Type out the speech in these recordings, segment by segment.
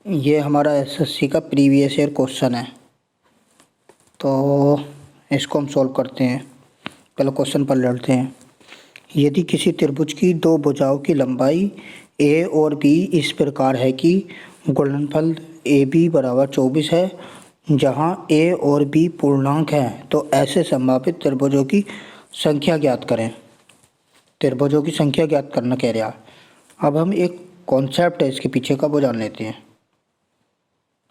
ये हमारा एसएससी का प्रीवियस ईयर क्वेश्चन है, तो इसको हम सॉल्व करते हैं। पहले क्वेश्चन पर लेते हैं। यदि किसी त्रिभुज की दो भुजाओं की लंबाई ए और बी इस प्रकार है कि गुणनफल ए बी बराबर 24 है, जहां ए और बी पूर्णांक हैं, तो ऐसे संभावित त्रिभुजों की संख्या ज्ञात करें। त्रिभुजों की संख्या ज्ञात करना कह रहा है। अब हम एक कॉन्सेप्ट है इसके पीछे का, वो जान लेते हैं।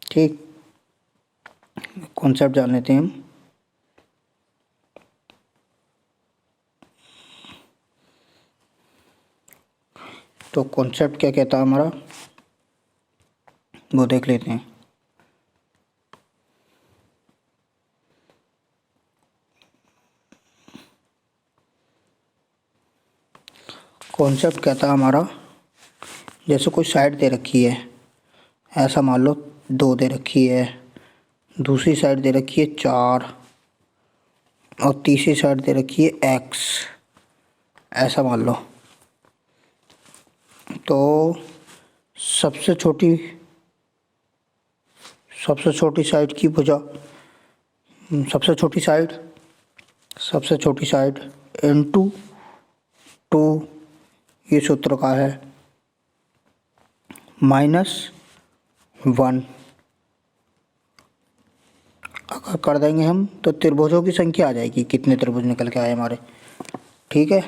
ठीक, कॉन्सेप्ट जान लेते हैं हम। तो कॉन्सेप्ट क्या कहता है हमारा, वो देख लेते हैं। कॉन्सेप्ट कहता है हमारा, जैसे कोई साइड दे रखी है, ऐसा मान लो 2 दे रखी है, दूसरी साइड दे रखी है 4 और तीसरी साइड दे रखी है x, ऐसा मान लो। तो सबसे छोटी साइड की भुजा, सबसे छोटी साइड इनटू 2, ये सूत्र का है, -1 अगर कर देंगे हम तो त्रिभुजों की संख्या आ जाएगी, कितने त्रिभुज निकल के आए हमारे। ठीक है,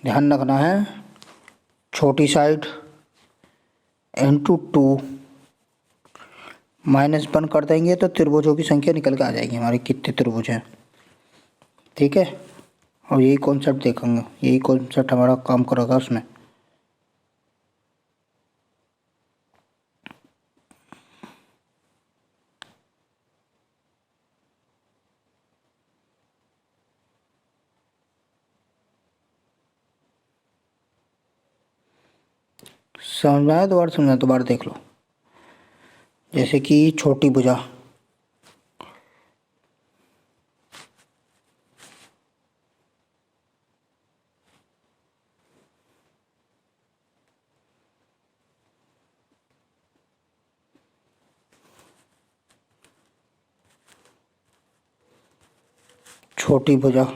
ध्यान रखना है, छोटी साइड इनटू 2 -1 कर देंगे तो त्रिभुजों की संख्या निकल के आ जाएगी हमारे, कितने त्रिभुज हैं। ठीक है, और यही कॉन्सेप्ट देखेंगे, यही कॉन्सेप्ट हमारा काम करेगा उसमें। समझ में आया? दोबारा देख लो। जैसे कि छोटी भुजा, छोटी भुजा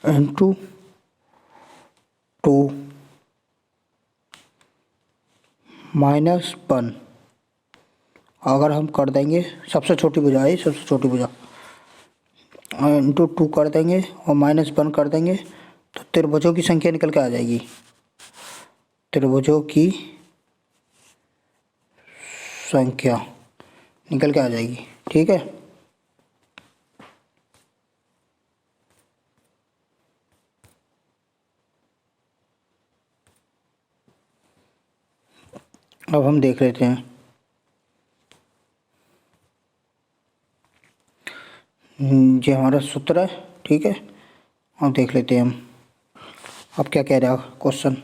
इनटू 2 -1 अगर हम कर देंगे, सबसे छोटी भुजा है, सबसे छोटी भुजा इनटू 2 कर देंगे और -1 कर देंगे तो त्रिभुजों की संख्या निकल के आ जाएगी, त्रिभुजों की संख्या निकल के आ जाएगी। ठीक है, अब हम देख लेते हैं। ये हमारा सूत्र है। ठीक है, अब देख लेते हैं हम। अब क्या कह रहा है क्वेश्चन,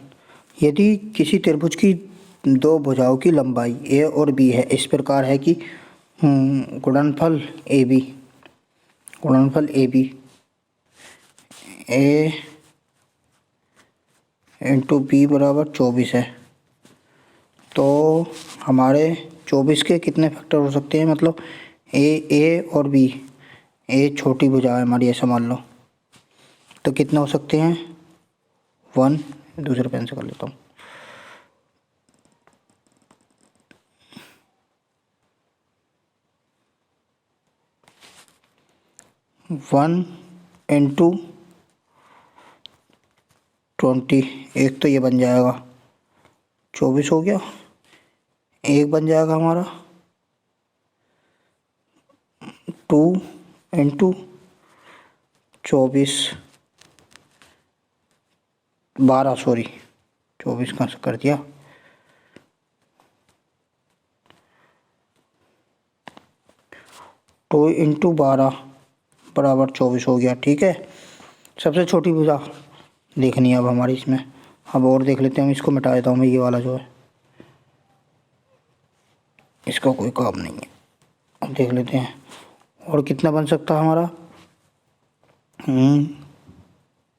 यदि किसी त्रिभुज की दो भुजाओं की लंबाई ए और बी है, इस प्रकार है कि गुणनफल A B A into B बराबर 24 है, तो हमारे 24 के कितने फैक्टर हो सकते हैं, मतलब ए और बी, ए छोटी भुजा है हमारी, ऐसा मान लो, तो कितने हो सकते हैं 1, दूसरे पेन से कर लेता हूँ, 1 इंटू 20, एक तो ये बन जाएगा 24 हो गया, एक बन जाएगा हमारा 2 इंटू 24, 12, सॉरी 24 कहाँ से कर दिया, 2 इंटू 12 बराबर 24 हो गया। ठीक है, सबसे छोटी भुजा देखनी है अब हमारी इसमें। अब और देख लेते हैं हम, इसको मिटा देता हूँ मैं, ये वाला जो है इसका कोई काम नहीं है। अब देख लेते हैं और कितना बन सकता है हमारा,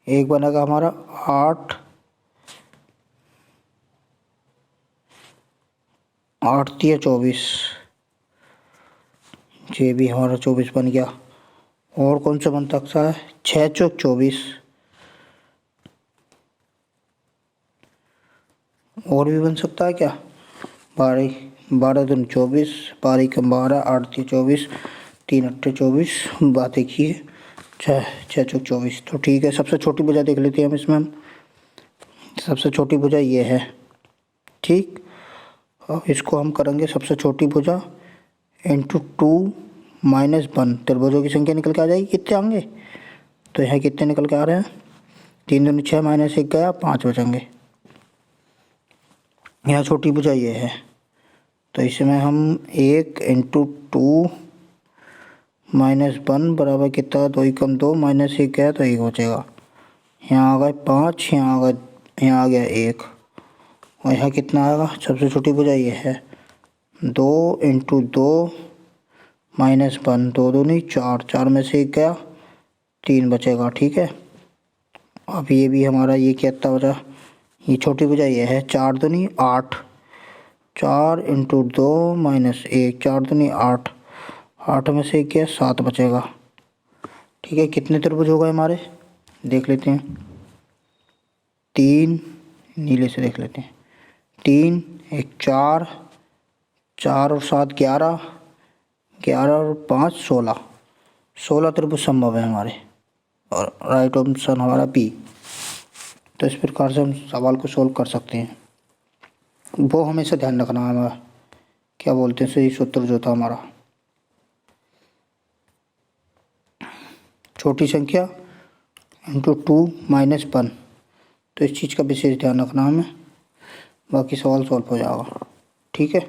एक बनेगा हमारा 8, 8 तिया 24, ये भी हमारा 24 बन गया। और कौन सा बन सकता है? 6 चौक 24, और भी बन सकता है क्या? 12, 12 दूनी 24, 12 का 12, 8 तिया 24, 3 अट्ठे 24, बात एक ही है। 6 चौक 24। तो ठीक है, सबसे छोटी भुजा देख लेते हैं हम इसमें। सबसे छोटी भुजा ये है, ठीक। अब इसको हम करेंगे सबसे छोटी भुजा इंटू 2 माइनस 1। त्रिभुजों की संख्या निकल के आ जाएगी, कितने आएंगे? तो यहाँ कितने निकल के आ रहे हैं? 3 दूनी 6 माइनस 1 गया, 5 बचेंगे। यहाँ छोटी भुजा ये है, तो इसमें हम 1 इंटू 2 माइनस 1 बराबर कितना? 2 कम 2 माइनस 1 गया तो 1 बचेगा। यहाँ आ गए 5, यहाँ आ गया 1, और यहाँ कितना आएगा? सबसे छोटी भुजा ये है, 2 इंटू 2 माइनस 1, 2 दूनी 4, 4 में से 1 गया, 3 बचेगा, ठीक है। अब ये भी हमारा ये कितना बचा? ये छोटी भुजा ये है, 4 दूनी 8, 4 इंटू 2 माइनस 1, 4 दूनी 8, 8 में से 1 गया, 7 बचेगा, ठीक है। कितने त्रिभुज हो गए हमारे? देख लेते हैं। 3, नीले से देख लेते हैं। 3, 1 4, 4 और 7 11, 11 और 5 16, 16 त्रिभुज संभव है हमारे, और राइट ऑप्शन हमारा बी। तो इस प्रकार से हम सवाल को सोल्व कर सकते हैं। वो हमेशा ध्यान रखना है हमारा, क्या बोलते हैं, सही सूत्र जो था हमारा, छोटी संख्या इंटू 2 माइनस 1। तो इस चीज़ का विशेष ध्यान रखना हमें, बाकी सवाल सॉल्व हो जाएगा, ठीक है।